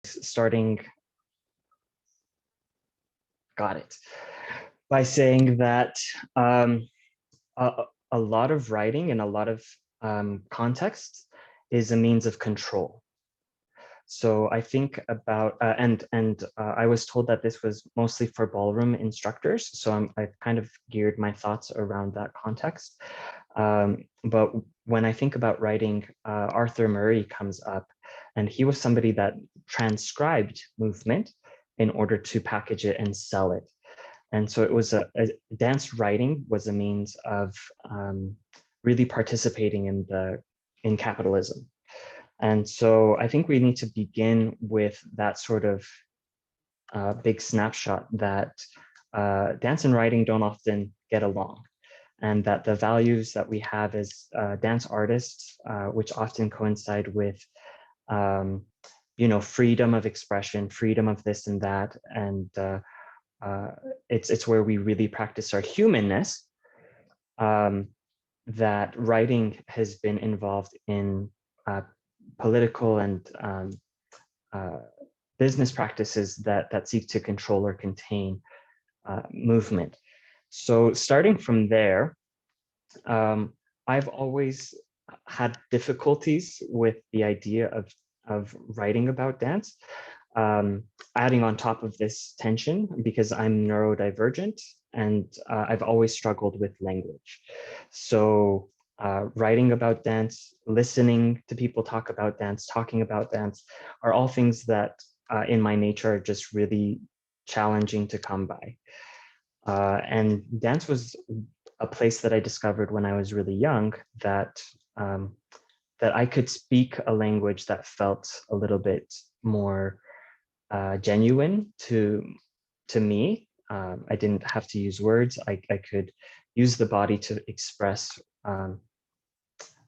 starting, got it, by saying that a lot of writing and a lot of context is a means of control. So I think about, I was told that this was mostly for ballroom instructors. So I've kind of geared my thoughts around that context. But when I think about writing, Arthur Murray comes up, and he was somebody that transcribed movement in order to package it and sell it. And so it was a dance writing was a means of really participating in capitalism. And so I think we need to begin with that sort of big snapshot that dance and writing don't often get along, and that the values that we have as dance artists, which often coincide with freedom of expression, freedom of this and that, and it's where we really practice our humanness, that writing has been involved in political and business practices that seek to control or contain movement. So starting from there, I've always had difficulties with the idea of writing about dance, adding on top of this tension because I'm neurodivergent, and I've always struggled with language. So writing about dance, listening to people talk about dance, talking about dance are all things that in my nature are just really challenging to come by. And dance was a place that I discovered when I was really young, that that I could speak a language that felt a little bit more genuine to me. I didn't have to use words. I could use the body to express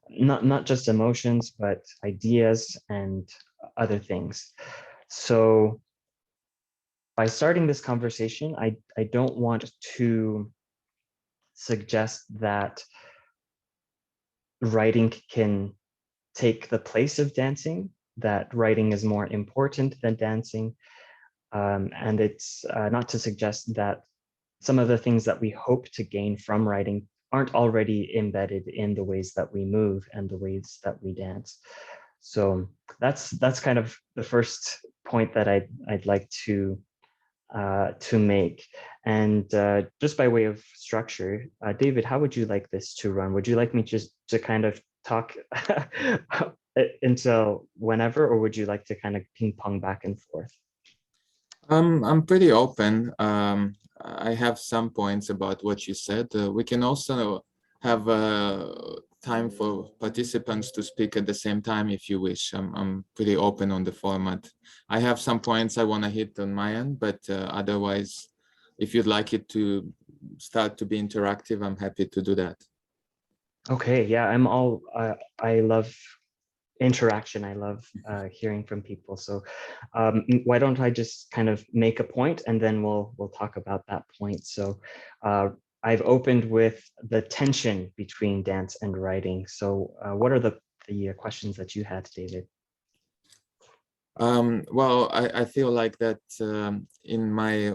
not just emotions, but ideas and other things. So by starting this conversation, I don't want to suggest that writing can take the place of dancing, that writing is more important than dancing. And it's not to suggest that some of the things that we hope to gain from writing aren't already embedded in the ways that we move and the ways that we dance. So that's kind of the first point that I'd like to make. And just by way of structure, David, how would you like this to run? Would you like me just to kind of talk until whenever, or would you like to kind of ping pong back and forth? I'm pretty open. I have some points about what you said. We can also have time for participants to speak at the same time if you wish. I'm pretty open on the format. I have some points I want to hit on my end, but otherwise, if you'd like it to start to be interactive, I'm happy to do that. Okay, yeah, I love interaction. I love hearing from people. So why don't I just kind of make a point and then we'll talk about that point. So I've opened with the tension between dance and writing. So what are the questions that you had, David? Well, I feel like that in my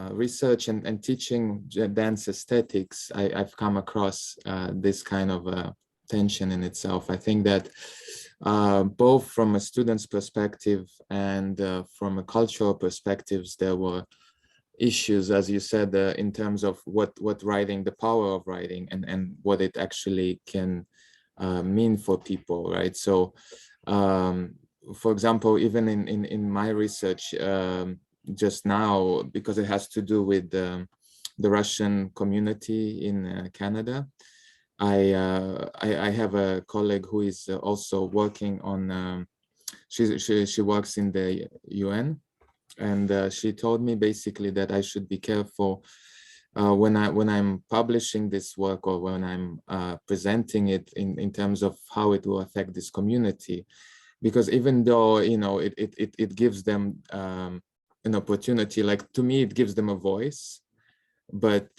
research and teaching dance aesthetics, I've come across this kind of tension in itself. I think that both from a student's perspective and from a cultural perspectives, there were issues, as you said, in terms of what writing, the power of writing, and what it actually can mean for people, right? So, for example, even in my research just now, because it has to do with the Russian community in Canada, I have a colleague who is also working on, she works in the UN, and she told me basically that I should be careful when I'm publishing this work or when I'm presenting it in terms of how it will affect this community, because even though it gives them an opportunity, like to me it gives them a voice. But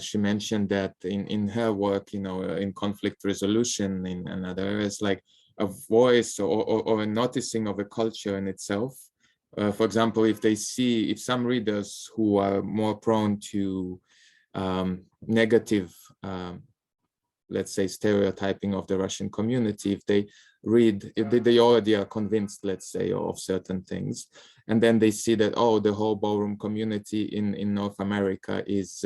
she mentioned that in her work, in conflict resolution in other areas, like a voice or a noticing of a culture in itself For example, if some readers who are more prone to negative, let's say, stereotyping of the Russian community, if they already are convinced, let's say, of certain things, and then they see that, oh, the whole ballroom community in North America is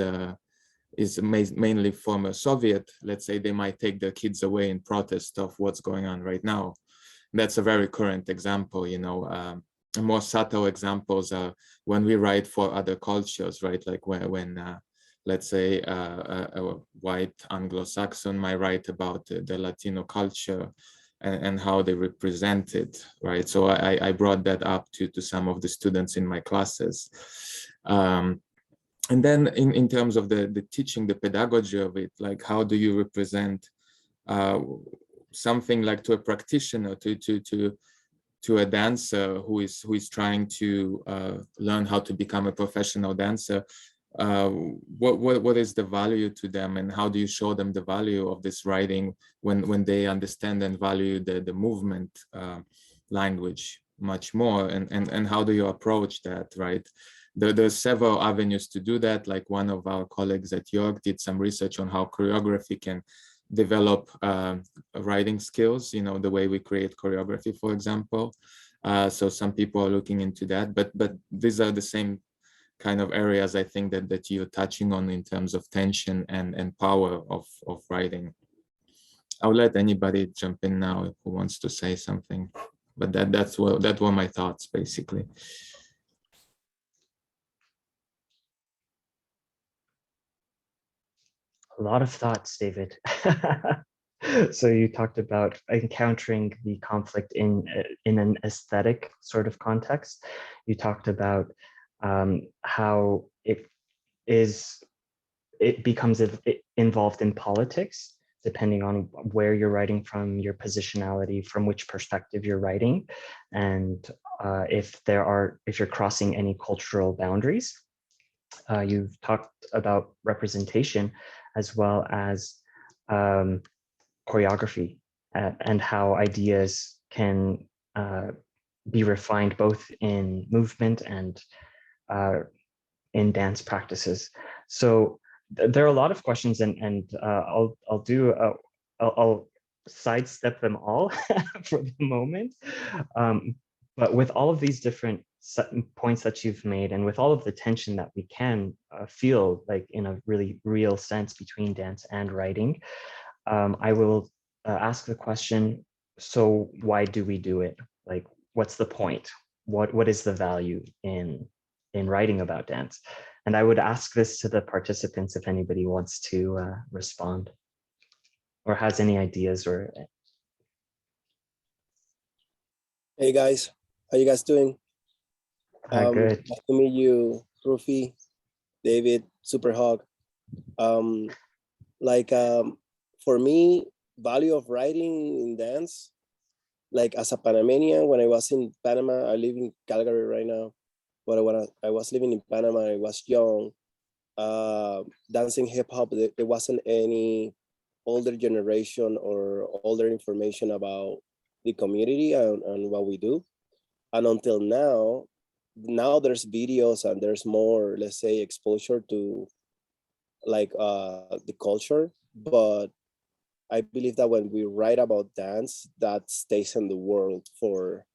mainly former Soviet, let's say, they might take their kids away in protest of what's going on right now. That's a very current example, you know. More subtle examples are when we write for other cultures, right? Like when let's say, a white Anglo-Saxon might write about the Latino culture and how they represent it, right? So I brought that up to some of the students in my classes. And then in terms of the teaching, the pedagogy of it, like how do you represent something like to a practitioner, to a dancer who is trying to learn how to become a professional dancer? What is the value to them, and how do you show them the value of this writing when they understand and value the movement language much more, and how do you approach that, right? There's several avenues to do that. Like one of our colleagues at York did some research on how choreography can develop writing skills, you know, the way we create choreography, for example. So some people are looking into that, but these are the same kind of areas, I think, that you're touching on in terms of tension and power of writing. I'll let anybody jump in now who wants to say something, but that were my thoughts, basically. A lot of thoughts, David. So you talked about encountering the conflict in an aesthetic sort of context. You talked about how it becomes involved in politics, depending on where you're writing from, your positionality, from which perspective you're writing, and if you're crossing any cultural boundaries. You've talked about representation as well as choreography, and how ideas can be refined both in movement and in dance practices. So there are a lot of questions, and I'll sidestep them all for the moment. But with all of these different points that you've made, and with all of the tension that we can feel, like in a really real sense, between dance and writing, I will ask the question, so why do we do it? Like, what's the point? What is the value in writing about dance? And I would ask this to the participants if anybody wants to respond or has any ideas. Or Hey guys, how you guys doing? good. Nice to meet you, Rufi, David, Super Hog. For me, value of writing in dance, like as a Panamanian, when I was in Panama, I live in Calgary right now, but when I was living in Panama, I was young, dancing hip hop, there wasn't any older generation or older information about the community and what we do. And until now there's videos and there's more, let's say, exposure to like the culture. But I believe that when we write about dance, that stays in the world for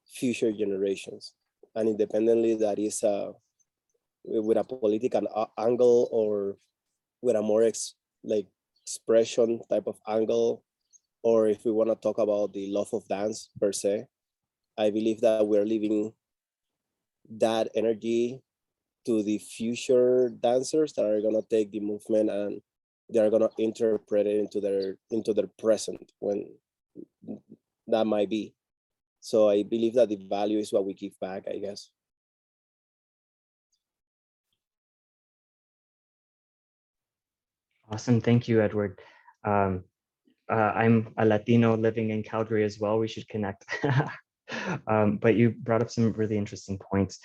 future generations. And independently, that is with a political angle or with a more expression type of angle, or if we want to talk about the love of dance per se, I believe that we're leaving that energy to the future dancers that are gonna take the movement and they're gonna interpret it into their present when that might be. So I believe that the value is what we give back, I guess. Awesome. Thank you, Edward. I'm a Latino living in Calgary as well. We should connect. But you brought up some really interesting points.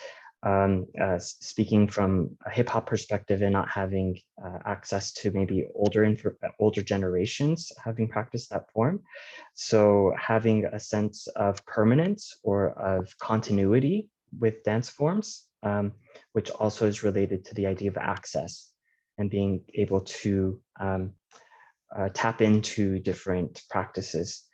Speaking from a hip hop perspective and not having access to maybe older generations having practiced that form. So having a sense of permanence or of continuity with dance forms, which also is related to the idea of access and being able to tap into different practices.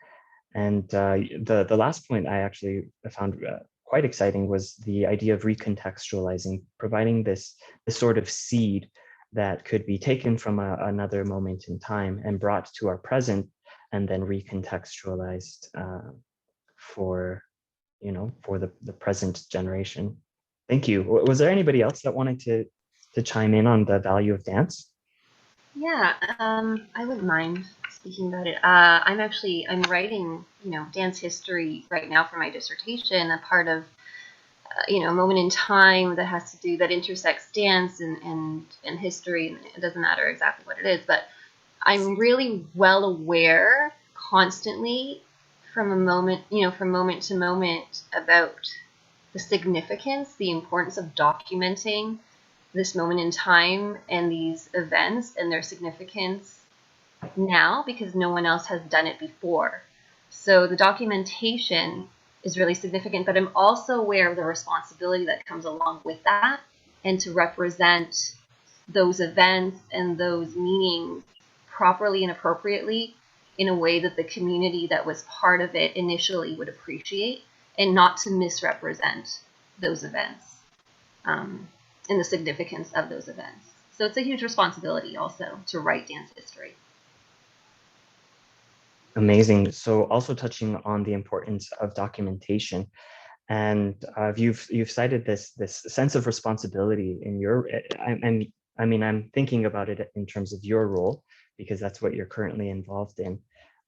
And the last point I actually found quite exciting was the idea of recontextualizing, providing this sort of seed that could be taken from another moment in time and brought to our present, and then recontextualized for the present generation. Thank you. Was there anybody else that wanted to chime in on the value of dance? Yeah, I wouldn't mind speaking about it. I'm writing, dance history right now for my dissertation, a part of, a moment in time that intersects dance and history. And it doesn't matter exactly what it is, but I'm really well aware constantly from moment to moment about the significance, the importance of documenting this moment in time and these events and their significance now, because no one else has done it before. So the documentation is really significant, but I'm also aware of the responsibility that comes along with that, and to represent those events and those meanings properly and appropriately in a way that the community that was part of it initially would appreciate, and not to misrepresent those events and the significance of those events. So it's a huge responsibility also to write dance history. Amazing. So also touching on the importance of documentation, and you've cited this sense of responsibility in your. I'm thinking about it in terms of your role, because that's what you're currently involved in,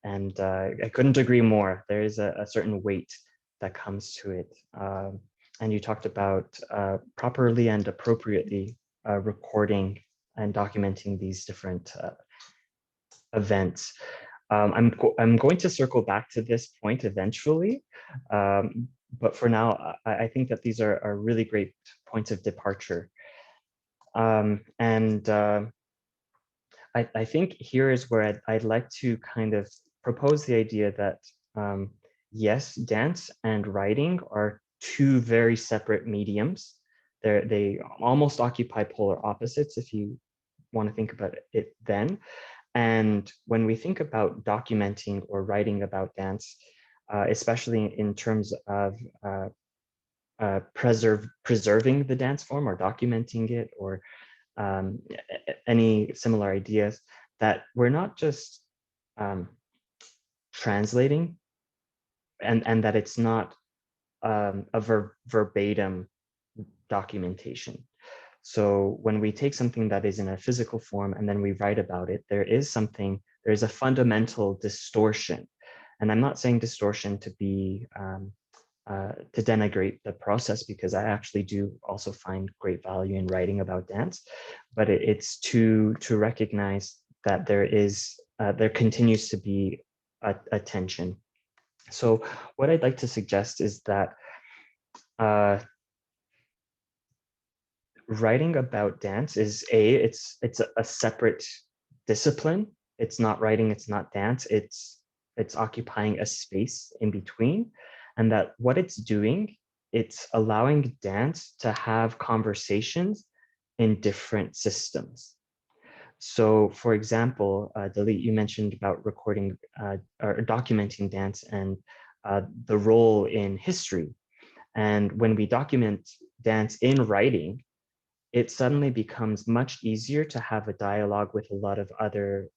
and I couldn't agree more. There is a certain weight that comes to it, and you talked about properly and appropriately recording and documenting these different events. I'm going to circle back to this point eventually, but for now, I think that these are really great points of departure. And I think here is where I'd like to kind of propose the idea that, yes, dance and writing are two very separate mediums. They almost occupy polar opposites, if you want to think about it then. And when we think about documenting or writing about dance, especially in terms of preserving the dance form or documenting it, or any similar ideas, that we're not just translating, and that it's not a verbatim documentation. So when we take something that is in a physical form and then we write about it, there's a fundamental distortion. And I'm not saying distortion to be to denigrate the process, because I actually do also find great value in writing about dance, but it's to recognize that there continues to be a tension. So what I'd like to suggest is that writing about dance is it's a separate discipline. It's not writing, it's not dance, it's occupying a space in between. And that what it's doing, it's allowing dance to have conversations in different systems. So for example, Dalit, you mentioned about recording or documenting dance and the role in history. And when we document dance in writing, it suddenly becomes much easier to have a dialogue with a lot of other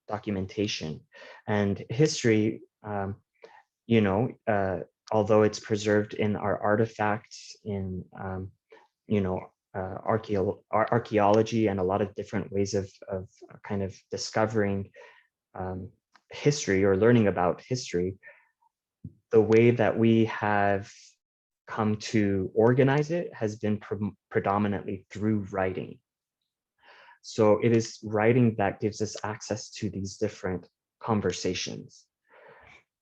documentation. And history, although it's preserved in our artifacts, in archaeology, and a lot of different ways of kind of discovering history or learning about history, the way that we have come to organize it has been predominantly through writing. So it is writing that gives us access to these different conversations.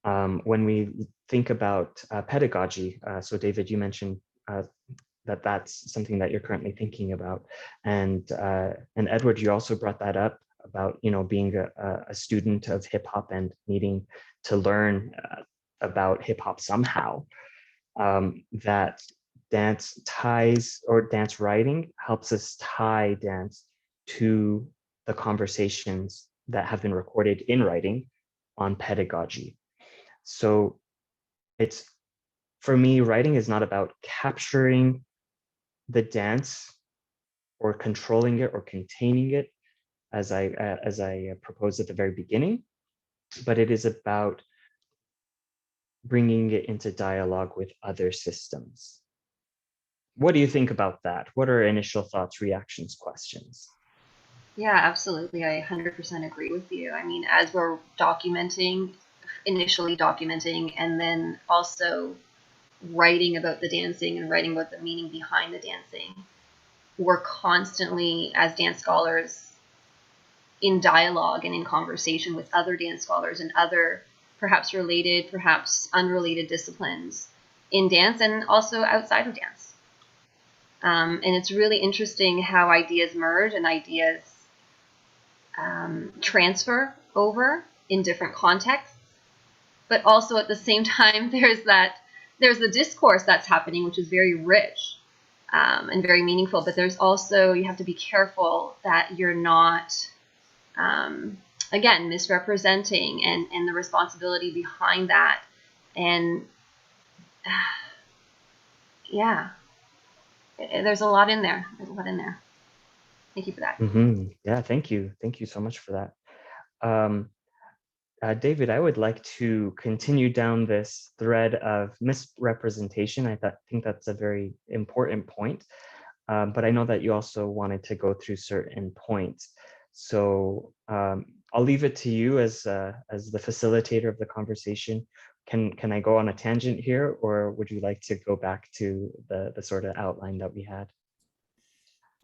When we think about pedagogy, so David, you mentioned that that's something that you're currently thinking about, and Edward, you also brought that up about being a student of hip hop and needing to learn about hip hop somehow. That dance ties, or dance writing helps us tie dance to the conversations that have been recorded in writing on pedagogy. So it's, for me, writing is not about capturing the dance or controlling it or containing it, as I proposed at the very beginning, but it is about bringing it into dialogue with other systems. What do you think about that? What are initial thoughts, reactions, questions? Yeah, absolutely. I 100% agree with you. I mean, as we're documenting, initially documenting, and then also writing about the dancing and writing about the meaning behind the dancing, we're constantly, as dance scholars, in dialogue and in conversation with other dance scholars and other perhaps related, perhaps unrelated disciplines in dance and also outside of dance. And it's really interesting how ideas merge and ideas transfer over in different contexts. But also at the same time, there's the discourse that's happening, which is very rich and very meaningful. But there's also, you have to be careful that you're not, again, misrepresenting and the responsibility behind that. And yeah, there's a lot in there. There's a lot in there. Thank you for that. Yeah, thank you. Thank you so much for that. David, I would like to continue down this thread of misrepresentation. I think that's a very important point, but I know that you also wanted to go through certain points. So I'll leave it to you as the facilitator of the conversation. Can I go on a tangent here, or would you like to go back to the sort of outline that we had?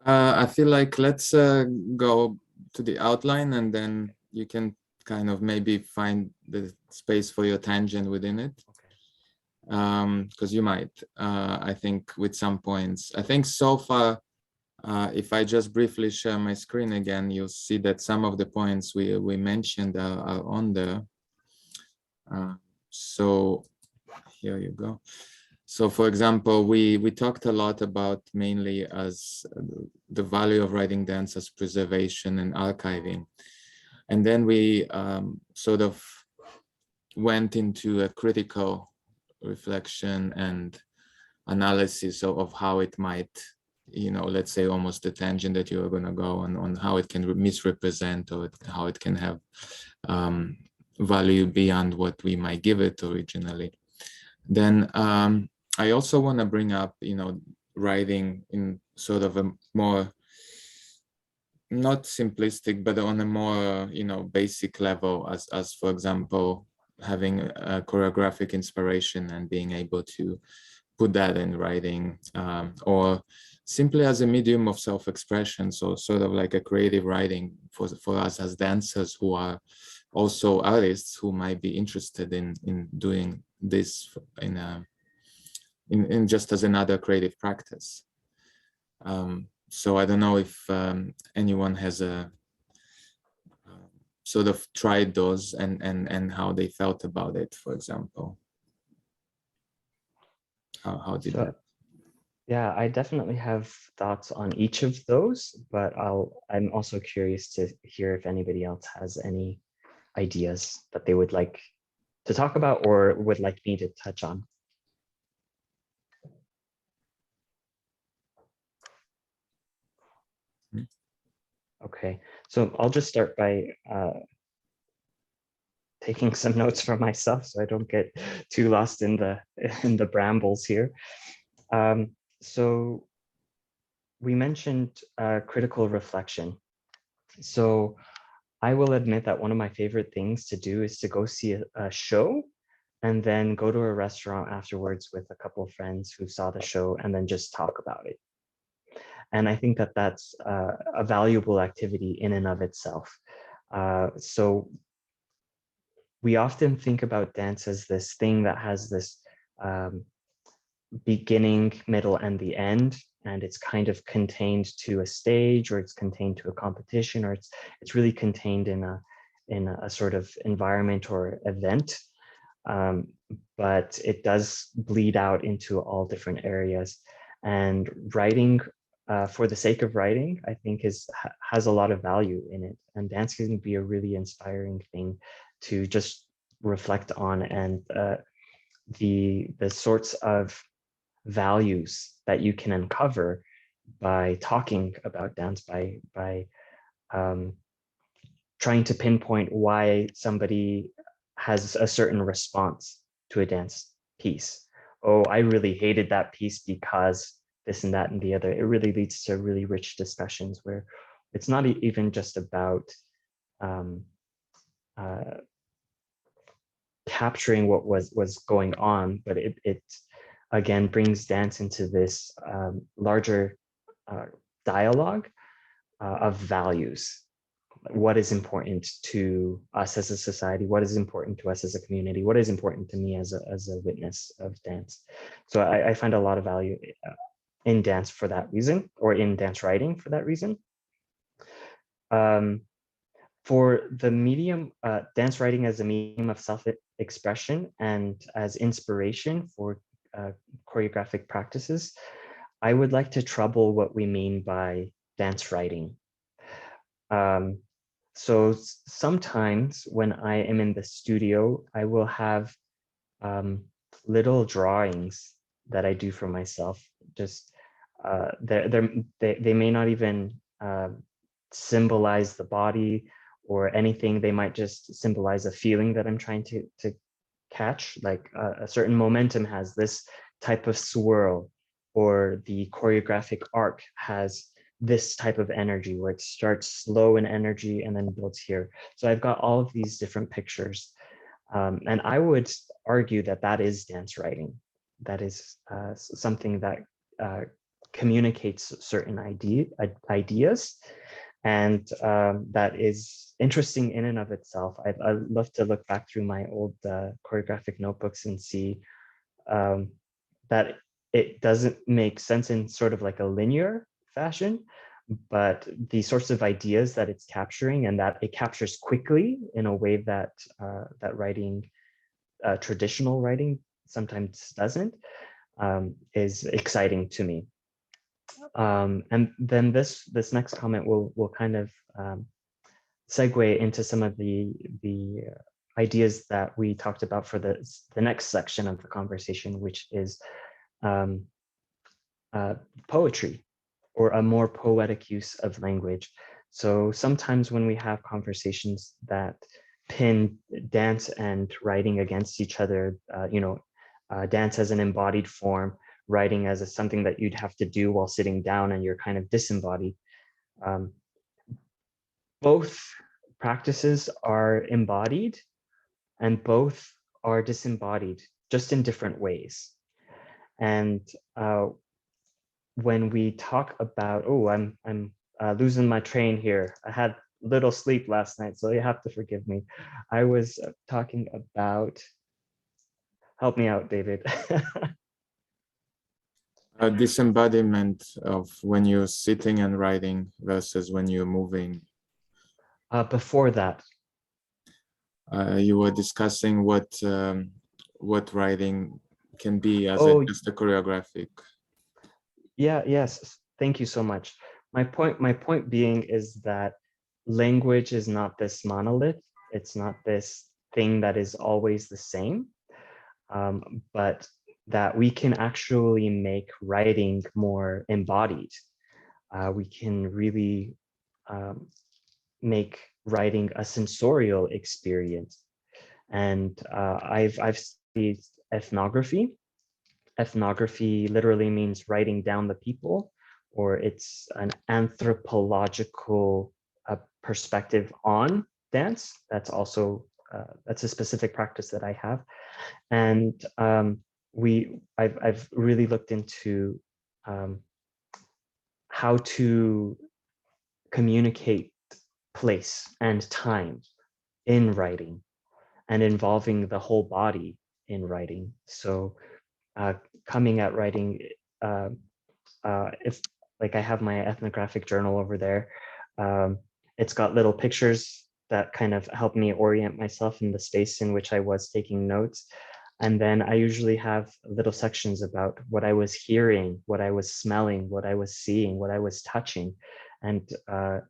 I feel like let's go to the outline, and then you can kind of maybe find the space for your tangent within it. Because you might, I think, with some points. I think so far, if I just briefly share my screen again, you'll see that some of the points we mentioned are on there. So here you go. So for example, we talked a lot about mainly as the value of writing dance as preservation and archiving. And then we sort of went into a critical reflection and analysis of how it might, you know, let's say almost the tangent that you are going to go on how it can misrepresent, or how it can have value beyond what we might give it originally. Then I also want to bring up, you know, writing in sort of a more, not simplistic, but on a more, you know, basic level, as for example, having a choreographic inspiration and being able to put that in writing, or simply as a medium of self-expression. So sort of like a creative writing for us as dancers who are also artists who might be interested in doing this in just as another creative practice. So I don't know if anyone has a sort of tried those and how they felt about it, for example. How did that? Yeah, I definitely have thoughts on each of those, but I'm also curious to hear if anybody else has any ideas that they would like to talk about or would like me to touch on. Okay, so I'll just start by taking some notes for myself so I don't get too lost in the brambles here. So we mentioned critical reflection. So I will admit that one of my favorite things to do is to go see a show and then go to a restaurant afterwards with a couple of friends who saw the show and then just talk about it. And I think that that's a valuable activity in and of itself. So we often think about dance as this thing that has this beginning, middle, and the end, and it's kind of contained to a stage, or it's contained to a competition, or it's really contained in a sort of environment or event. But it does bleed out into all different areas. And writing for the sake of writing, I think has a lot of value in it. And dance can be a really inspiring thing to just reflect on, and the sorts of values that you can uncover by talking about dance, by trying to pinpoint why somebody has a certain response to a dance piece. Oh, I really hated that piece because this and that and the other. It really leads to really rich discussions where it's not even just about capturing what was going on, but it again brings dance into this larger dialogue of values. What is important to us as a society? What is important to us as a community? What is important to me as a witness of dance? So I find a lot of value in dance for that reason, or in dance writing for that reason. For the medium, dance writing as a medium of self-expression and as inspiration for choreographic practices, I would like to trouble what we mean by dance writing. So sometimes when I am in the studio, I will have little drawings that I do for myself. Just they may not even symbolize the body or anything. They might just symbolize a feeling that I'm trying to catch, like a certain momentum has this type of swirl, or the choreographic arc has this type of energy where it starts slow in energy and then builds here. So I've got all of these different pictures. And I would argue that that is dance writing. That is something that communicates certain ideas, and that is interesting in and of itself. I'd love to look back through my old choreographic notebooks and see that it doesn't make sense in sort of like a linear fashion, but the sorts of ideas that it's capturing, and that it captures quickly in a way that that writing, traditional writing, sometimes doesn't, is exciting to me. And then this next comment will kind of segue into some of the ideas that we talked about for the next section of the conversation, which is poetry, or a more poetic use of language. So sometimes when we have conversations that pin dance and writing against each other, dance as an embodied form, writing as something that you'd have to do while sitting down and you're kind of disembodied. Both practices are embodied and both are disembodied, just in different ways. And when we talk about, oh, I'm losing my train here. I had little sleep last night, so you have to forgive me. I was talking about, help me out, David. A disembodiment of when you're sitting and writing versus when you're moving. Before that, you were discussing what writing can be as just a choreographic. Yeah, yes, thank you so much. My point being is that language is not this monolith. It's not this thing that is always the same, but that we can actually make writing more embodied. We can really make writing a sensorial experience. And I've studied ethnography. Ethnography literally means writing down the people, or it's an anthropological perspective on dance. That's also that's a specific practice that I have, and I've really looked into how to communicate place and time in writing, and involving the whole body in writing. So coming at writing, if like I have my ethnographic journal over there, it's got little pictures that kind of help me orient myself in the space in which I was taking notes. And then I usually have little sections about what I was hearing, what I was smelling, what I was seeing, what I was touching. And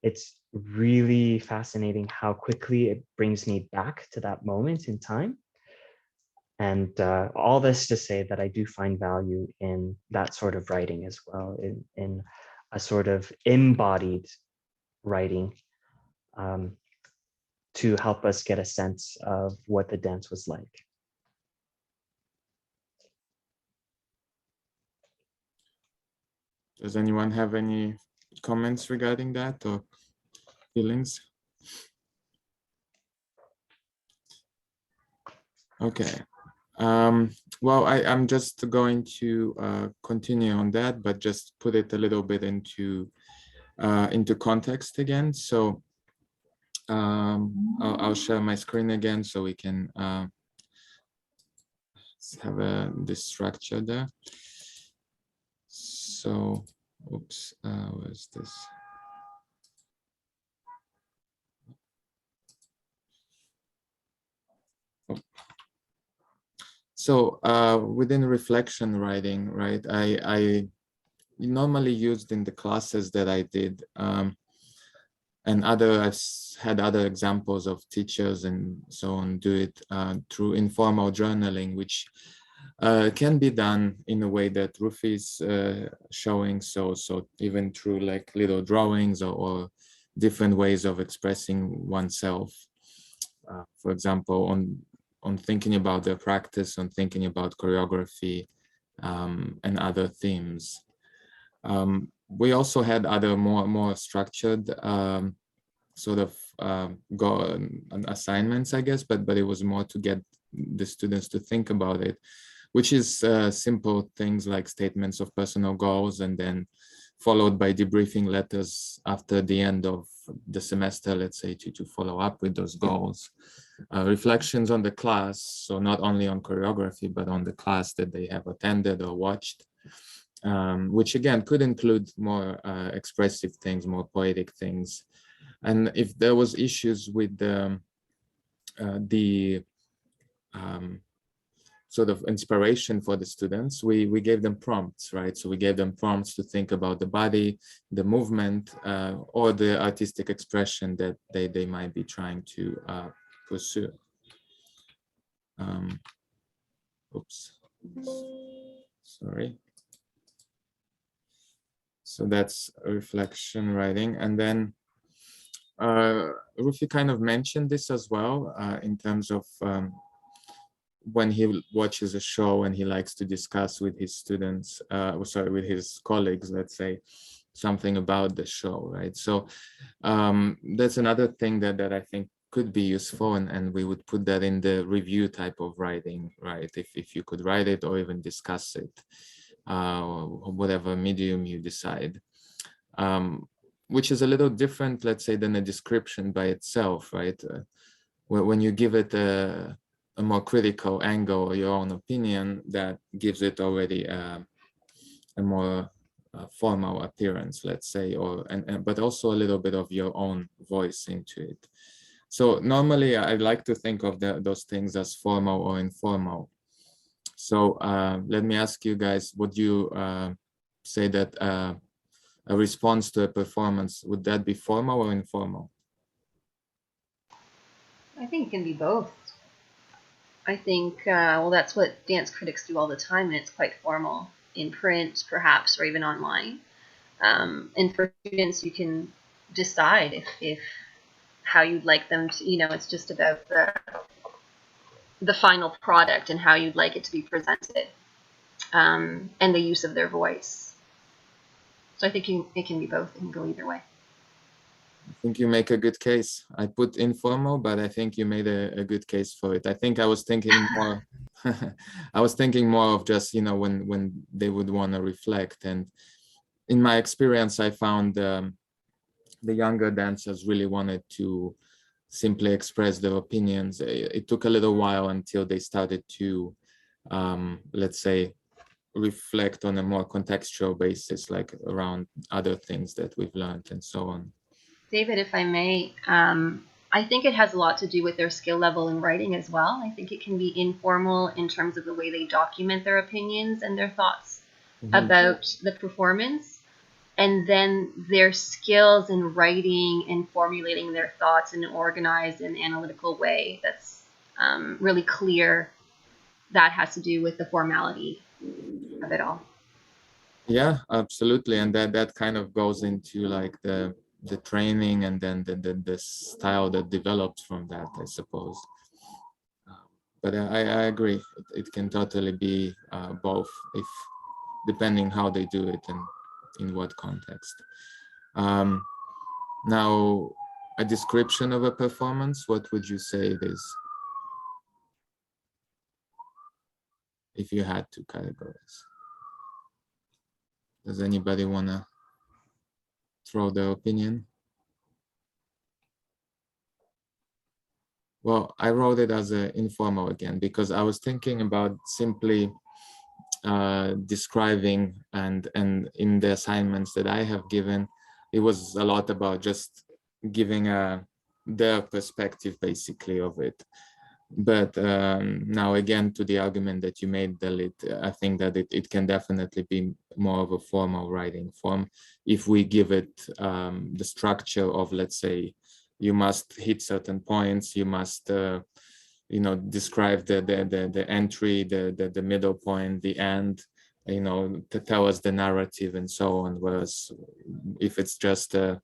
it's really fascinating how quickly it brings me back to that moment in time. And all this to say that I do find value in that sort of writing as well, in a sort of embodied writing, to help us get a sense of what the dance was like. Does anyone have any comments regarding that or feelings? Okay. Well, I'm just going to continue on that, but just put it a little bit into context again. So I'll share my screen again so we can have this structure there. So, oops, where's this? Oh. So within reflection writing, right, I normally used in the classes that I did, and I've had other examples of teachers and so on do it through informal journaling, which can be done in a way that Rufi is showing. So even through like little drawings or different ways of expressing oneself. For example, on thinking about their practice, on thinking about choreography and other themes. We also had other more structured sort of assignments, I guess, but it was more to get the students to think about it, which is simple things like statements of personal goals, and then followed by debriefing letters after the end of the semester, let's say, to follow up with those goals. Reflections on the class, so not only on choreography, but on the class that they have attended or watched, which again could include more expressive things, more poetic things. And if there was issues with the sort of inspiration for the students, we gave them prompts, right? So we gave them prompts to think about the body, the movement, or the artistic expression that they might be trying to pursue. Oops, sorry. So that's reflection writing. And then Rufi kind of mentioned this as well in terms of when he watches a show and he likes to discuss with his students, with his colleagues, let's say, something about the show, right? So that's another thing that I think could be useful, and we would put that in the review type of writing, right? If you could write it or even discuss it, whatever medium you decide. Which is a little different, let's say, than a description by itself, right? When you give it a more critical angle or your own opinion, that gives it already a more formal appearance, let's say, but also a little bit of your own voice into it. So normally I like to think of those things as formal or informal. So let me ask you guys, would you say that a response to a performance, would that be formal or informal? I think it can be both. I think, well, that's what dance critics do all the time, and it's quite formal in print, perhaps, or even online. And for students, you can decide if how you'd like them to, it's just about the final product and how you'd like it to be presented, and the use of their voice. So I think it can be both. It can go either way. I think you make a good case. I put informal, but I think you made a good case for it. I think I was thinking more, I was thinking more of just, when they would want to reflect. And in my experience, I found the younger dancers really wanted to simply express their opinions. It took a little while until they started to, let's say, reflect on a more contextual basis, like around other things that we've learned and so on. David, if I may, I think it has a lot to do with their skill level in writing as well. I think it can be informal in terms of the way they document their opinions and their thoughts about the performance, and then their skills in writing and formulating their thoughts in an organized and analytical way that's really clear. That has to do with the formality of it all. Yeah, absolutely, and that kind of goes into like the training and then the style that develops from that, I suppose. But I agree, it can totally be both, if depending how they do it and in what context. Now, a description of a performance, what would you say it is? If you had to categorize. Does anybody want to throw their opinion? Well, I wrote it as an informal again, because I was thinking about simply describing, and in the assignments that I have given, it was a lot about just giving their perspective basically of it. But now again, to the argument that you made, Dalit, I think that it can definitely be more of a formal writing form if we give it the structure of, let's say, you must hit certain points, you must you know, describe the entry, the middle point, the end, you know, to tell us the narrative and so on. Whereas if it's just an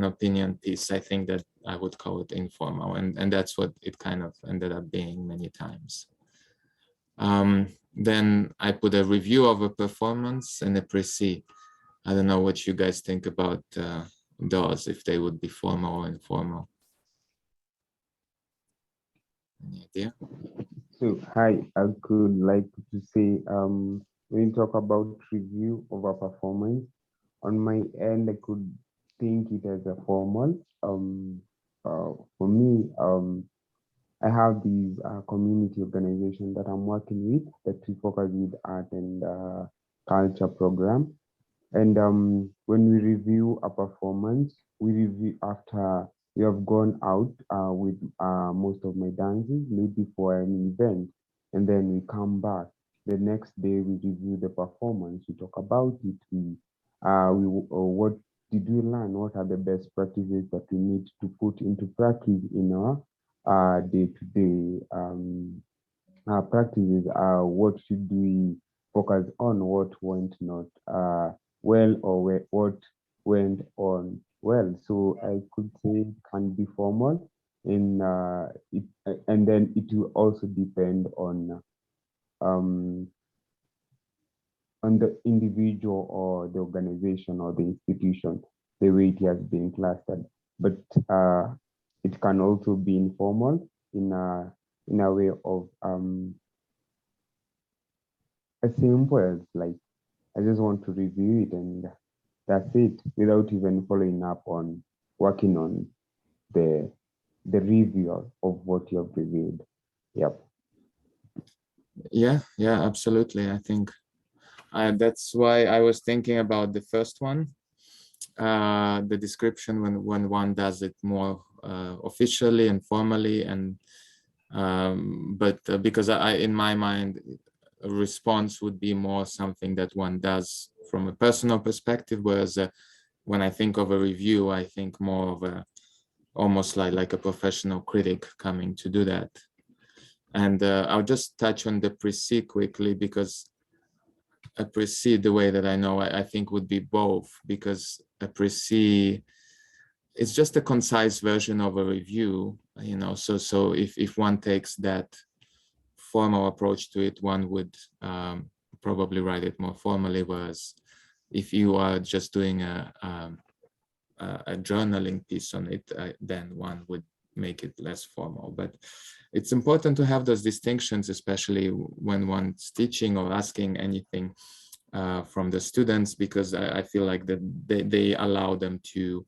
opinion piece, I think that I would call it informal, and that's what it kind of ended up being many times. Then I put a review of a performance and a précis. I don't know what you guys think about those, if they would be formal or informal. Any idea? So, hi, I could like to say, when you talk about review of a performance, on my end, I could think it as a formal. For me, I have these community organization that I'm working with that we focus with art and culture program. And when we review a performance, we review after we have gone out with most of my dances, maybe for an event, and then we come back. The next day we review the performance. We talk about it. What did we learn? What are the best practices that we need to put into practice in our day-to-day practices? What should we focus on? What went not well, or what went on well? So I could say it can be formal, and then it will also depend on the individual or the organization or the institution, the way it has been clustered. But it can also be informal in a way of as simple as like, I just want to review it and that's it, without even following up on working on the review of what you have reviewed. Yep. Yeah, absolutely. I think that's why I was thinking about the first one, the description when one does it more officially and formally, and but because in my mind, a response would be more something that one does from a personal perspective, whereas when I think of a review, I think more of a almost like a professional critic coming to do that. And I'll just touch on the précis quickly, because a précis, the way that I know, I think would be both, because a précis, it's just a concise version of a review, you know. So if one takes that formal approach to it, one would probably write it more formally, whereas if you are just doing a journaling piece on it, then one would make it less formal. But it's important to have those distinctions, especially when one's teaching or asking anything from the students, because I feel like that they allow them to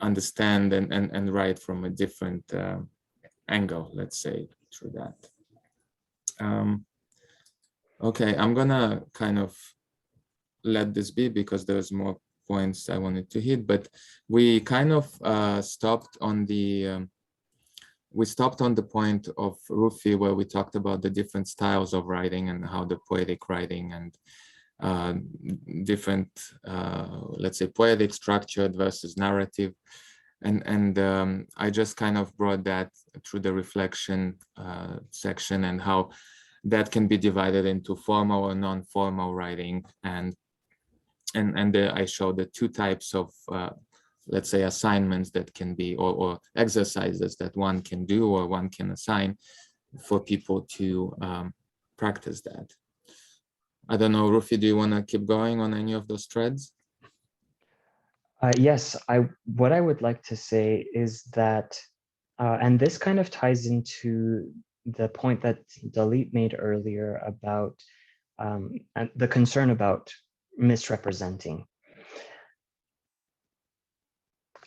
understand and write from a different angle, let's say, through that. Okay, I'm gonna kind of let this be because there's more points I wanted to hit, but we kind of stopped on the point of Rufi, where we talked about the different styles of writing and how the poetic writing and different, let's say, poetic structured versus narrative. And I just kind of brought that through the reflection section, and how that can be divided into formal or non-formal writing. And I showed the two types of, let's say, assignments that can be, or exercises that one can do or one can assign for people to practice that. I don't know, Rufi, do you want to keep going on any of those threads? Yes, what I would like to say is that, and this kind of ties into the point that Dalit made earlier about and the concern about misrepresenting.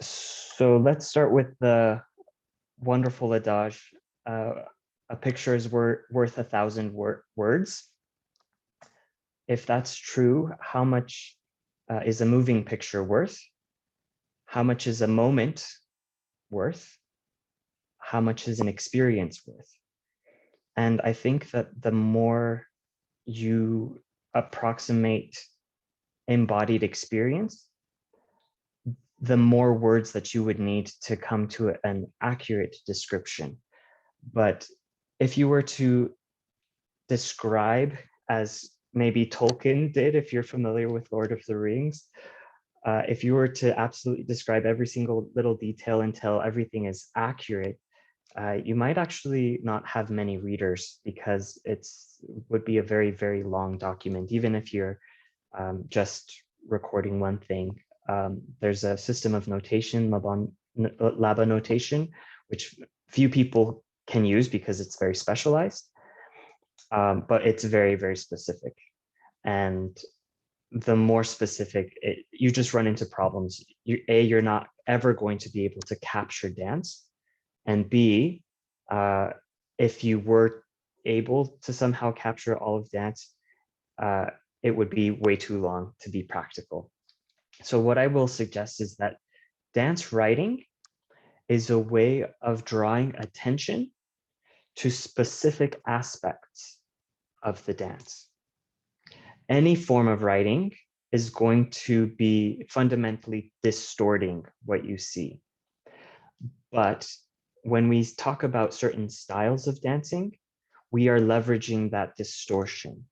So let's start with the wonderful adage, a picture is worth 1,000 words. If that's true, how much is a moving picture worth? How much is a moment worth? How much is an experience worth? And I think that the more you approximate embodied experience, the more words that you would need to come to an accurate description. But if you were to describe, as maybe Tolkien did, if you're familiar with Lord of the Rings, if you were to absolutely describe every single little detail until everything is accurate, you might actually not have many readers, because would be a very, very long document, even if you're just recording one thing. There's a system of notation, Laba notation, which few people can use because it's very specialized, but it's very, very specific. And the more specific, you just run into problems. You're not ever going to be able to capture dance. And B, if you were able to somehow capture all of dance, it would be way too long to be practical. So what I will suggest is that dance writing is a way of drawing attention to specific aspects of the dance. Any form of writing is going to be fundamentally distorting what you see. But when we talk about certain styles of dancing, we are leveraging that distortion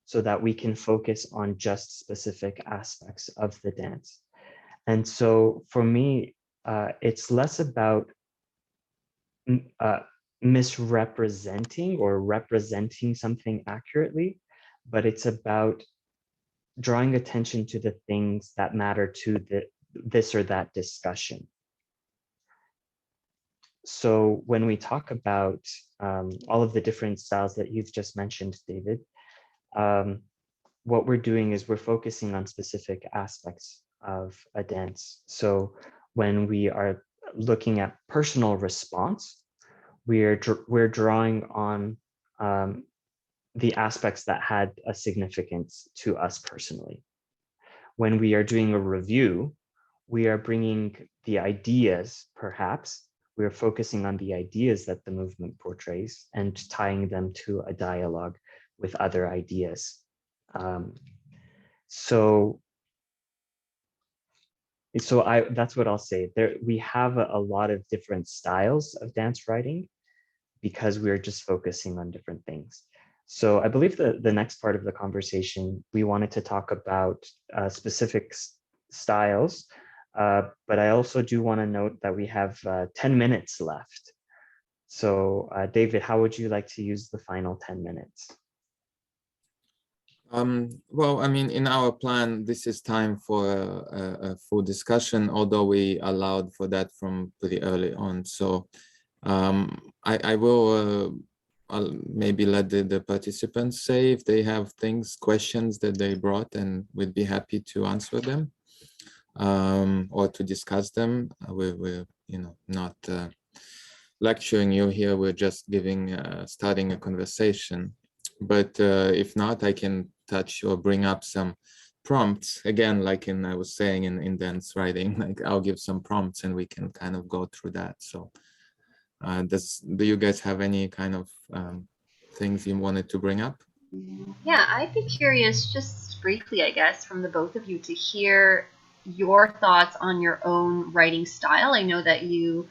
so that we can focus on just specific aspects of the dance. And so for me, it's less about misrepresenting or representing something accurately, but it's about drawing attention to the things that matter to this or that discussion. So when we talk about all of the different styles that you've just mentioned, David, what we're doing is we're focusing on specific aspects of a dance. So when we are looking at personal response, we're drawing on the aspects that had a significance to us personally. When we are doing a review, we are bringing the ideas, perhaps, we're focusing on the ideas that the movement portrays and tying them to a dialogue with other ideas. So that's what I'll say. We have a lot of different styles of dance writing because we're just focusing on different things. So I believe the next part of the conversation, we wanted to talk about specific styles, but I also do want to note that we have 10 minutes left. So David, how would you like to use the final 10 minutes? Well, I mean, in our plan, this is time for a full discussion, although we allowed for that from pretty early on. So I will I'll maybe let the participants say if they have questions that they brought, and we'd be happy to answer them or to discuss them. We're not lecturing you here. We're just starting a conversation. But if not, I can touch or bring up some prompts again, like I was saying in dance writing, like I'll give some prompts and we can kind of go through that. So do you guys have any kind of things you wanted to bring up? Yeah, I'd be curious, just briefly, I guess, from the both of you to hear your thoughts on your own writing style. I know that you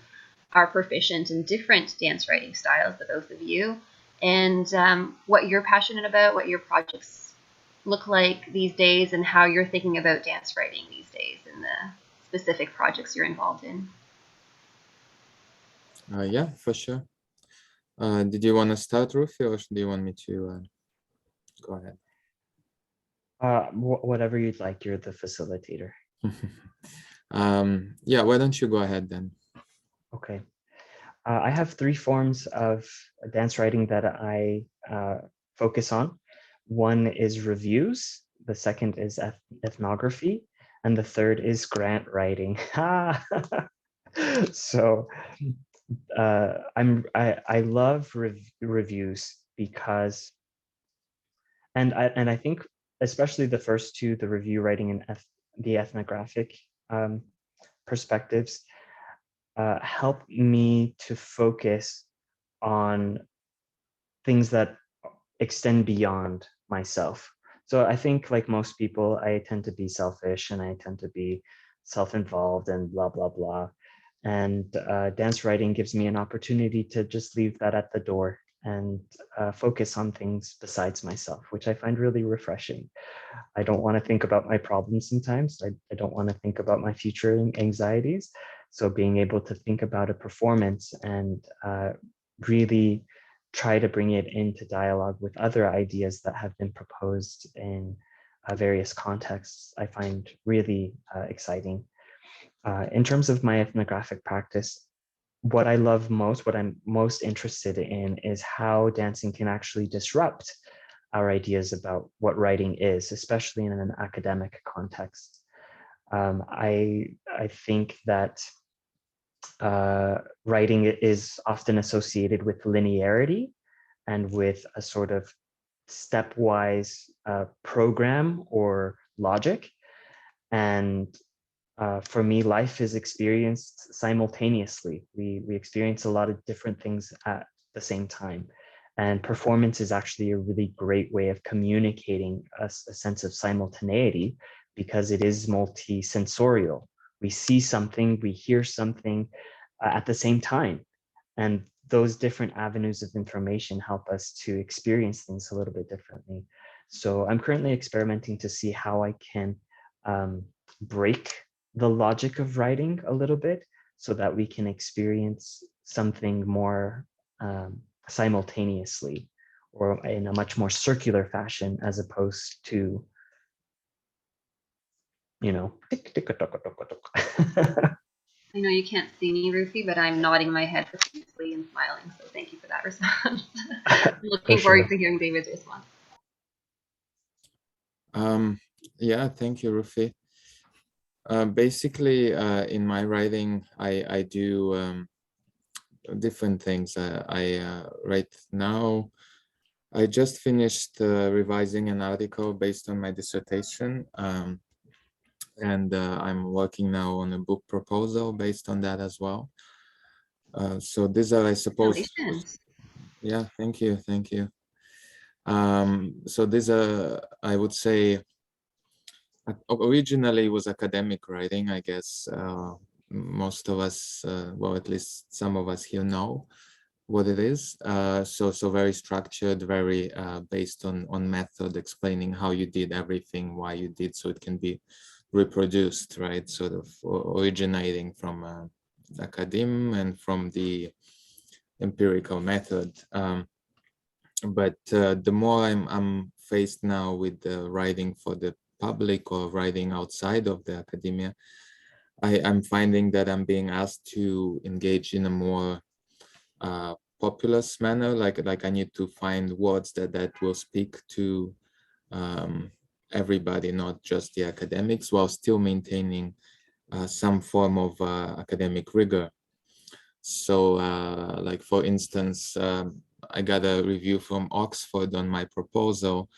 are proficient in different dance writing styles, the both of you, and what you're passionate about, what your projects look like these days, and how you're thinking about dance writing these days in the specific projects you're involved in. Yeah, for sure. Did you want to start, Rufi, or do you want me to go ahead? Whatever you'd like. You're the facilitator. Yeah, why don't you go ahead then? Okay. I have three forms of dance writing that I focus on. One is reviews, the second is ethnography, and the third is grant writing. So I love reviews because, and I think especially the first two, the review writing and the ethnographic perspectives, help me to focus on things that extend beyond myself. So I think, like most people, I tend to be selfish and I tend to be self-involved and blah, blah, blah. And dance writing gives me an opportunity to just leave that at the door and focus on things besides myself, which I find really refreshing. I don't want to think about my problems sometimes. I don't want to think about my future anxieties. So being able to think about a performance and really try to bring it into dialogue with other ideas that have been proposed in various contexts, I find really exciting. In terms of my ethnographic practice, what I love most, what I'm most interested in, is how dancing can actually disrupt our ideas about what writing is, especially in an academic context. I think that writing is often associated with linearity and with a sort of stepwise program or logic. And for me, life is experienced simultaneously. We experience a lot of different things at the same time. And performance is actually a really great way of communicating a sense of simultaneity because it is multi-sensorial. We see something, we hear something at the same time. And those different avenues of information help us to experience things a little bit differently. So I'm currently experimenting to see how I can break the logic of writing a little bit so that we can experience something more simultaneously or in a much more circular fashion as opposed to, you know, I know you can't see me, Rufi, but I'm nodding my head profusely and smiling, so thank you for that response. I'm looking forward to hearing David's response. Yeah, thank you, Rufi. Basically, in my writing, I do different things. Right now, I just finished revising an article based on my dissertation. And I'm working now on a book proposal based on that as well. So these are, I suppose, yeah, thank you. So these are, I would say, originally it was academic writing, I guess. Most of us, well, at least some of us here know what it is. So very structured, very based on method, explaining how you did everything, why you did, so it can be reproduced, right? Sort of originating from academe and from the empirical method. But the more I'm faced now with writing for the public or writing outside of the academia, I'm finding that I'm being asked to engage in a more populous manner, like I need to find words that will speak to everybody, not just the academics, while still maintaining some form of academic rigor. So like, for instance, I got a review from Oxford on my proposal,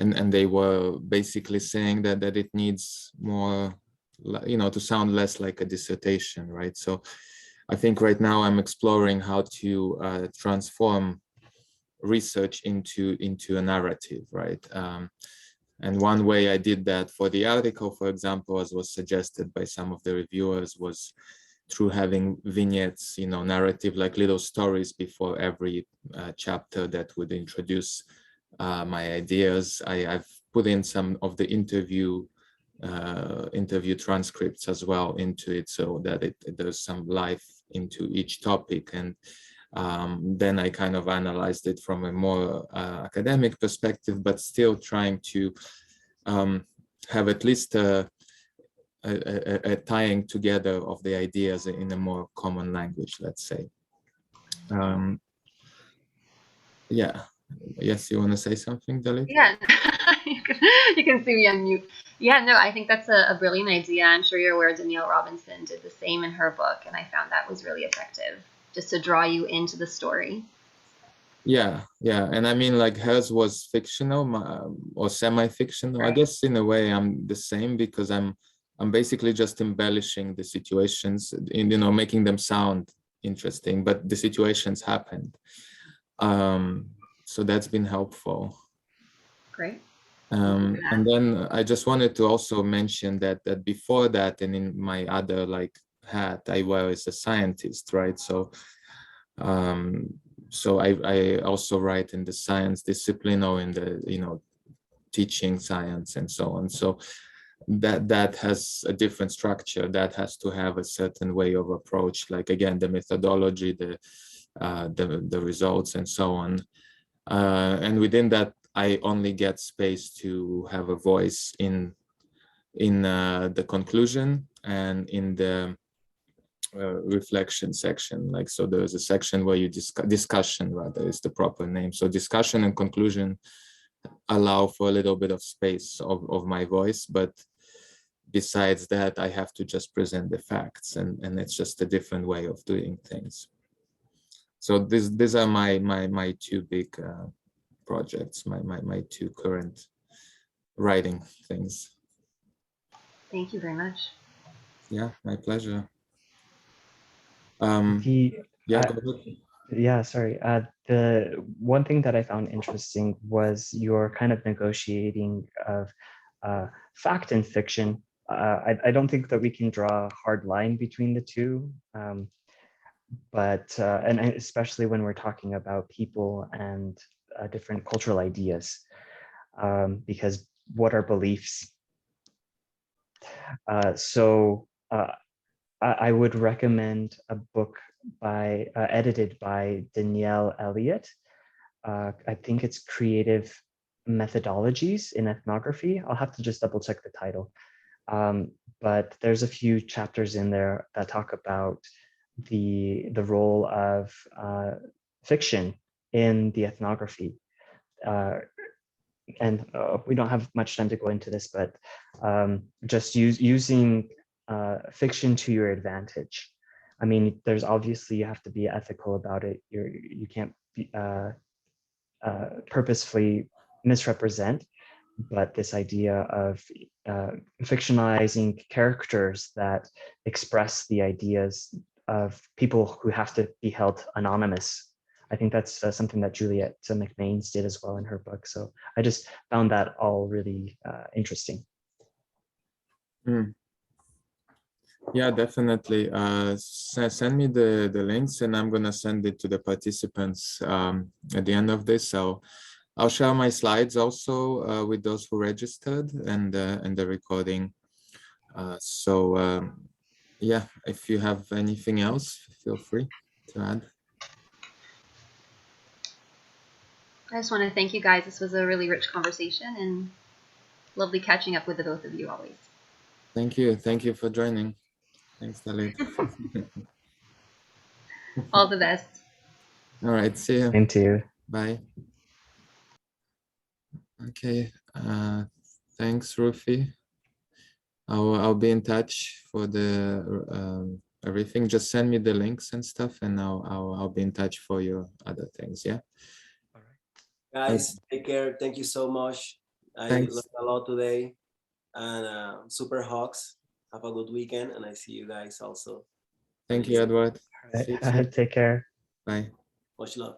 and they were basically saying that it needs more, you know, to sound less like a dissertation, right? So I think right now I'm exploring how to transform research into a narrative, right? And one way I did that for the article, for example, as was suggested by some of the reviewers, was through having vignettes, you know, narrative, like little stories before every chapter that would introduce my ideas. I've put in some of the interview transcripts as well into it, so that there's some life into each topic. And then I kind of analyzed it from a more academic perspective, but still trying to have at least a tying together of the ideas in a more common language, let's say. Yeah. Yes, you want to say something, Dalit? Yeah, you can see me on mute. Yeah, no, I think that's a brilliant idea. I'm sure you're aware Danielle Robinson did the same in her book, and I found that was really effective, just to draw you into the story. Yeah, and I mean, like, hers was fictional or semi-fictional. Right. I guess in a way I'm the same, because I'm basically just embellishing the situations, you know, making them sound interesting, but the situations happened. So that's been helpful. Great. And then I just wanted to also mention that before that, and in my other like hat, I was a scientist, right? So I also write in the science discipline, or in the, you know, teaching science and so on. So that has a different structure, that has to have a certain way of approach, like, again, the methodology, the results and so on. And within that, I only get space to have a voice in the conclusion and in the reflection section. Like, so there's a section where you discussion, rather, is the proper name. So discussion and conclusion allow for a little bit of space of my voice, but besides that, I have to just present the facts, and it's just a different way of doing things. So these are my two big projects, my two current writing things. Thank you very much. Yeah, my pleasure. Yeah, sorry. The one thing that I found interesting was your kind of negotiating of fact and fiction. I don't think that we can draw a hard line between the two, but and especially when we're talking about people and different cultural ideas, because what are beliefs? So I would recommend a book edited by Danielle Elliott. I think it's Creative Methodologies in Ethnography. I'll have to just double check the title. But there's a few chapters in there that talk about the role of fiction in the ethnography. And we don't have much time to go into this, but just using fiction to your advantage. I mean, there's obviously, you have to be ethical about it. You can't be, purposefully misrepresent, but this idea of fictionalizing characters that express the ideas of people who have to be held anonymous. I think that's something that Juliet McMains did as well in her book. So I just found that all really interesting. Yeah, definitely. Send me the links, and I'm gonna send it to the participants at the end of this. So I'll share my slides also with those who registered, and the recording. Yeah, if you have anything else, feel free to add. I just want to thank you guys. This was a really rich conversation, and lovely catching up with the both of you always. Thank you. Thank you for joining. Thanks, Dalit. All the best. All right. See you. Same to you. Bye. Okay. Thanks, Rufi. I'll be in touch for the everything. Just send me the links and stuff, and I'll be in touch for your other things. Yeah. All right. Guys, take care. Thank you so much. I Thanks. learned a lot today, and super hugs. Have a good weekend, and I see you guys also. Thank you, Edward. All See you right. soon. Take care. Bye. Much love.